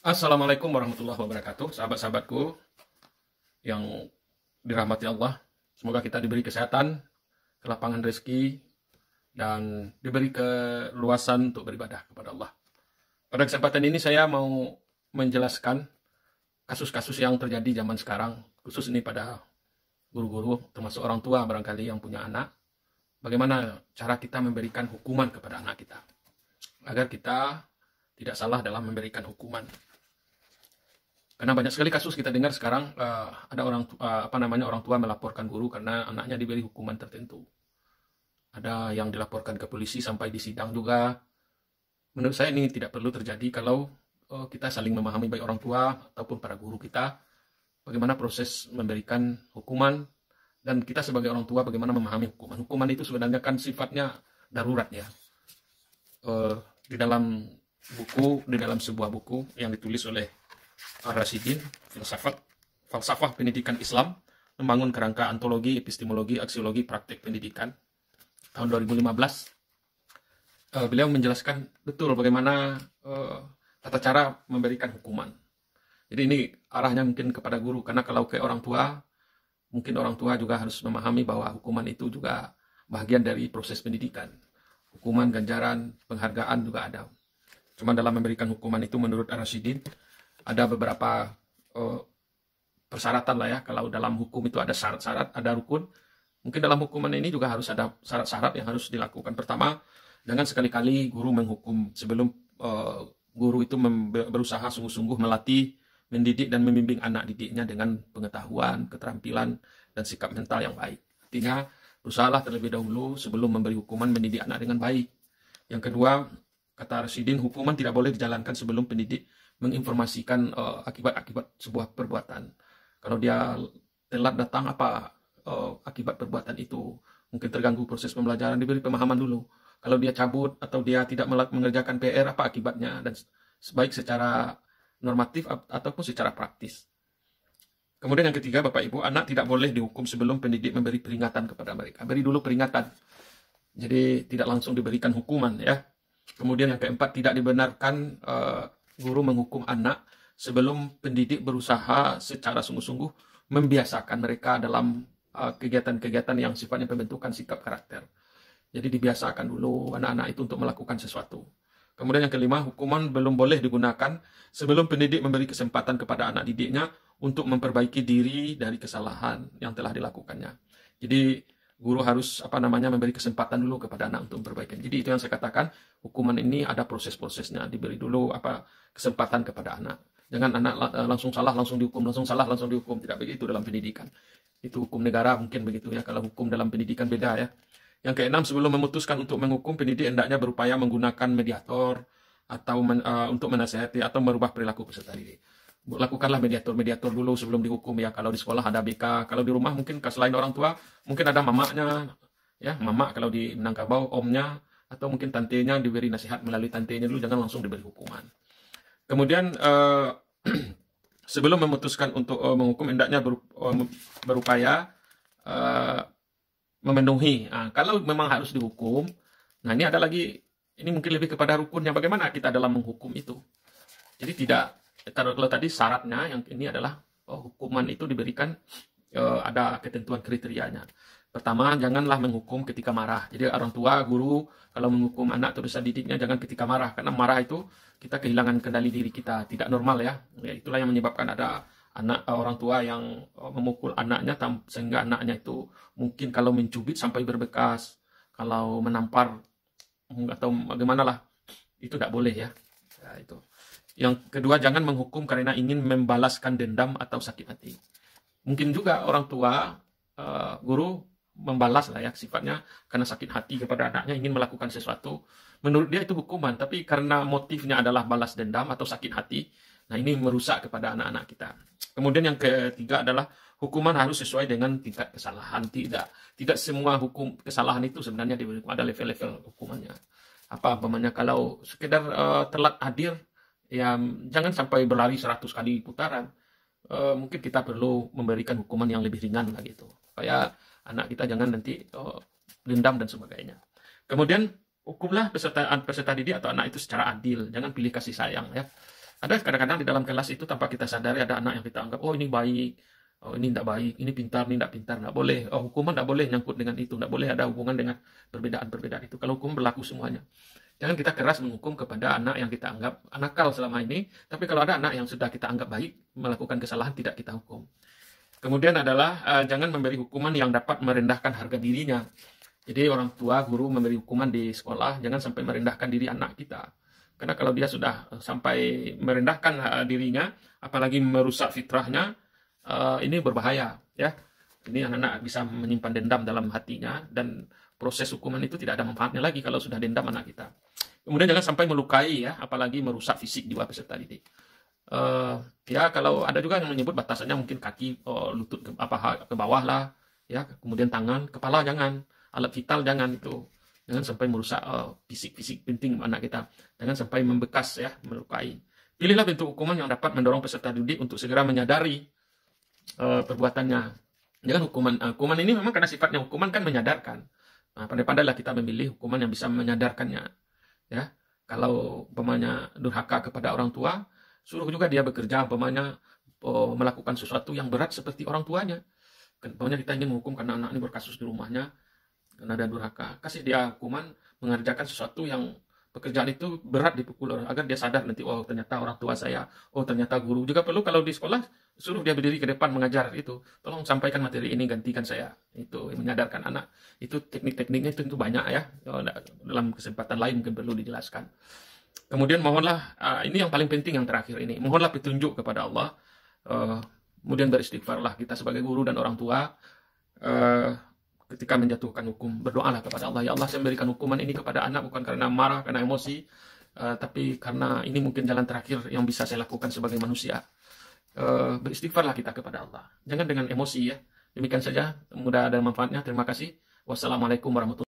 Assalamualaikum warahmatullahi wabarakatuh, sahabat-sahabatku yang dirahmati Allah. Semoga kita diberi kesehatan, kelapangan rezeki, dan diberi keluasan untuk beribadah kepada Allah. Pada kesempatan ini saya mau menjelaskan kasus-kasus yang terjadi zaman sekarang, khusus ini pada guru-guru, termasuk orang tua barangkali yang punya anak. Bagaimana cara kita memberikan hukuman kepada anak kita, agar kita tidak salah dalam memberikan hukuman. Karena banyak sekali kasus kita dengar sekarang, ada orang tua melaporkan guru karena anaknya diberi hukuman tertentu. Ada yang dilaporkan ke polisi sampai di sidang juga. Menurut saya ini tidak perlu terjadi kalau kita saling memahami, baik orang tua ataupun para guru kita, bagaimana proses memberikan hukuman, dan kita sebagai orang tua bagaimana memahami hukuman. Hukuman itu sebenarnya kan sifatnya darurat ya. Di dalam sebuah buku yang ditulis oleh Ar-Rasyidin, Falsafah Pendidikan Islam, membangun kerangka antologi, epistemologi, aksiologi, praktek pendidikan, tahun 2015. Beliau menjelaskan betul bagaimana tata cara memberikan hukuman. Jadi ini arahnya mungkin kepada guru, karena kalau ke orang tua, mungkin orang tua juga harus memahami bahwa hukuman itu juga bagian dari proses pendidikan. Hukuman, ganjaran, penghargaan juga ada. Cuma dalam memberikan hukuman itu menurut Ar-Rasyidin, ada beberapa persyaratan lah ya. Kalau dalam hukum itu ada syarat-syarat, ada rukun. Mungkin dalam hukuman ini juga harus ada syarat-syarat yang harus dilakukan. Pertama, jangan sekali-kali guru menghukum sebelum guru itu berusaha sungguh-sungguh melatih, mendidik dan membimbing anak didiknya dengan pengetahuan, keterampilan, dan sikap mental yang baik. Artinya, berusahalah terlebih dahulu sebelum memberi hukuman mendidik anak dengan baik. Yang kedua, kata Rasyidin, hukuman tidak boleh dijalankan sebelum pendidik menginformasikan akibat-akibat sebuah perbuatan. Kalau dia telat datang, apa akibat perbuatan itu? Mungkin terganggu proses pembelajaran, diberi pemahaman dulu. Kalau dia cabut atau dia tidak mengerjakan PR, apa akibatnya? Dan baik secara normatif ataupun secara praktis. Kemudian yang ketiga, Bapak Ibu, anak tidak boleh dihukum sebelum pendidik memberi peringatan kepada mereka. Beri dulu peringatan. Jadi tidak langsung diberikan hukuman ya. Kemudian yang keempat, tidak dibenarkan guru menghukum anak sebelum pendidik berusaha secara sungguh-sungguh membiasakan mereka dalam kegiatan-kegiatan yang sifatnya pembentukan sikap karakter. Jadi dibiasakan dulu anak-anak itu untuk melakukan sesuatu. Kemudian yang kelima, hukuman belum boleh digunakan sebelum pendidik memberi kesempatan kepada anak didiknya untuk memperbaiki diri dari kesalahan yang telah dilakukannya. Jadi guru harus memberi kesempatan dulu kepada anak untuk memperbaiki. Jadi itu yang saya katakan, hukuman ini ada proses-prosesnya, diberi dulu kesempatan kepada anak. Jangan anak langsung salah langsung dihukum, langsung salah langsung dihukum. Tidak begitu dalam pendidikan. Itu hukum negara mungkin begitu ya, kalau hukum dalam pendidikan beda ya. Yang keenam, sebelum memutuskan untuk menghukum, pendidik hendaknya berupaya menggunakan mediator atau untuk menasihati atau merubah perilaku peserta didik. Lakukanlah mediator dulu sebelum dihukum ya. Kalau di sekolah ada BK, kalau di rumah mungkin selain orang tua mungkin ada mamanya ya, mama kalau di Minangkabau omnya, atau mungkin tantenya, diberi nasihat melalui tantenya dulu, jangan langsung diberi hukuman. Kemudian sebelum memutuskan untuk menghukum, hendaknya berupaya memenuhi. Kalau memang harus dihukum, nah ini ada lagi, ini mungkin lebih kepada rukunnya, bagaimana kita dalam menghukum itu. Jadi tidak, kalau tadi syaratnya, yang ini adalah hukuman itu diberikan ada ketentuan kriterianya. Pertama, janganlah menghukum ketika marah. Jadi orang tua, guru, kalau menghukum anak atau peserta didiknya jangan ketika marah. Karena marah itu kita kehilangan kendali diri kita, tidak normal ya. Itulah yang menyebabkan ada orang tua yang memukul anaknya sehingga anaknya itu mungkin kalau mencubit sampai berbekas, kalau menampar atau bagaimana lah, itu tidak boleh ya. Itu. Yang kedua, jangan menghukum karena ingin membalaskan dendam atau sakit hati. Mungkin juga orang tua, guru membalas lah ya, sifatnya karena sakit hati kepada anaknya, ingin melakukan sesuatu. Menurut dia itu hukuman, tapi karena motifnya adalah balas dendam atau sakit hati, nah ini merusak kepada anak-anak kita. Kemudian yang ketiga adalah hukuman harus sesuai dengan tingkat kesalahan. Tidak semua hukum kesalahan itu sebenarnya ada level-level hukumannya. Umpamanya kalau sekedar telat hadir, ya jangan sampai berlari 100 kali putaran. Mungkin kita perlu memberikan hukuman yang lebih ringan lah gitu, supaya anak kita jangan nanti dendam dan sebagainya. Kemudian hukumlah peserta didik atau anak itu secara adil, jangan pilih kasih sayang ya. Ada kadang-kadang di dalam kelas itu tanpa kita sadari ada anak yang kita anggap, oh ini baik, oh ini tidak baik, ini pintar, ini tidak pintar, tidak boleh. Oh, hukuman tidak boleh nyangkut dengan itu, tidak boleh ada hubungan dengan perbedaan-perbedaan itu. Kalau hukum berlaku semuanya. Jangan kita keras menghukum kepada anak yang kita anggap nakal selama ini, tapi kalau ada anak yang sudah kita anggap baik, melakukan kesalahan, tidak kita hukum. Kemudian adalah jangan memberi hukuman yang dapat merendahkan harga dirinya. Jadi orang tua, guru memberi hukuman di sekolah, jangan sampai merendahkan diri anak kita. Karena kalau dia sudah sampai merendahkan dirinya, apalagi merusak fitrahnya, ini berbahaya. Ya, ini anak-anak bisa menyimpan dendam dalam hatinya, dan proses hukuman itu tidak ada manfaatnya lagi kalau sudah dendam anak kita. Kemudian jangan sampai melukai, ya, apalagi merusak fisik jiwa peserta didik. Ya, kalau ada juga yang menyebut batasannya mungkin kaki, lutut ke bawah lah, ya, kemudian tangan, kepala jangan, alat vital jangan, itu jangan sampai merusak fisik penting anak kita, jangan sampai membekas, ya, melukai. Pilihlah bentuk hukuman yang dapat mendorong peserta didik untuk segera menyadari perbuatannya. Jangan hukuman ini memang karena sifatnya hukuman kan menyadarkan. Nah, pandai-pandailah kita memilih hukuman yang bisa menyadarkannya. Ya, kalau umpamanya durhaka kepada orang tua, suruh juga dia bekerja, umpamanya melakukan sesuatu yang berat seperti orang tuanya. Umpamanya kita ingin menghukum karena anak ini berkasus di rumahnya, karena ada durhaka, kasih dia hukuman mengerjakan sesuatu yang pekerjaan itu berat dipukul orang, agar dia sadar nanti, oh ternyata orang tua saya, oh ternyata guru. Juga perlu kalau di sekolah, suruh dia berdiri ke depan mengajar itu, tolong sampaikan materi ini, gantikan saya. Itu menyadarkan anak. Itu teknik-tekniknya itu banyak, ya, dalam kesempatan lain mungkin perlu dijelaskan. Kemudian mohonlah, ini yang paling penting yang terakhir ini, mohonlah petunjuk kepada Allah. Kemudian beristighfarlah kita sebagai guru dan orang tua. Ketika menjatuhkan hukum, berdoalah kepada Allah, ya Allah, saya memberikan hukuman ini kepada anak bukan karena marah, karena emosi, tapi karena ini mungkin jalan terakhir yang bisa saya lakukan sebagai manusia. Beristighfarlah kita kepada Allah, jangan dengan emosi, ya. Demikian saja, mudah ada manfaatnya. Terima kasih. Wassalamualaikum warahmatullahi wabarakatuh.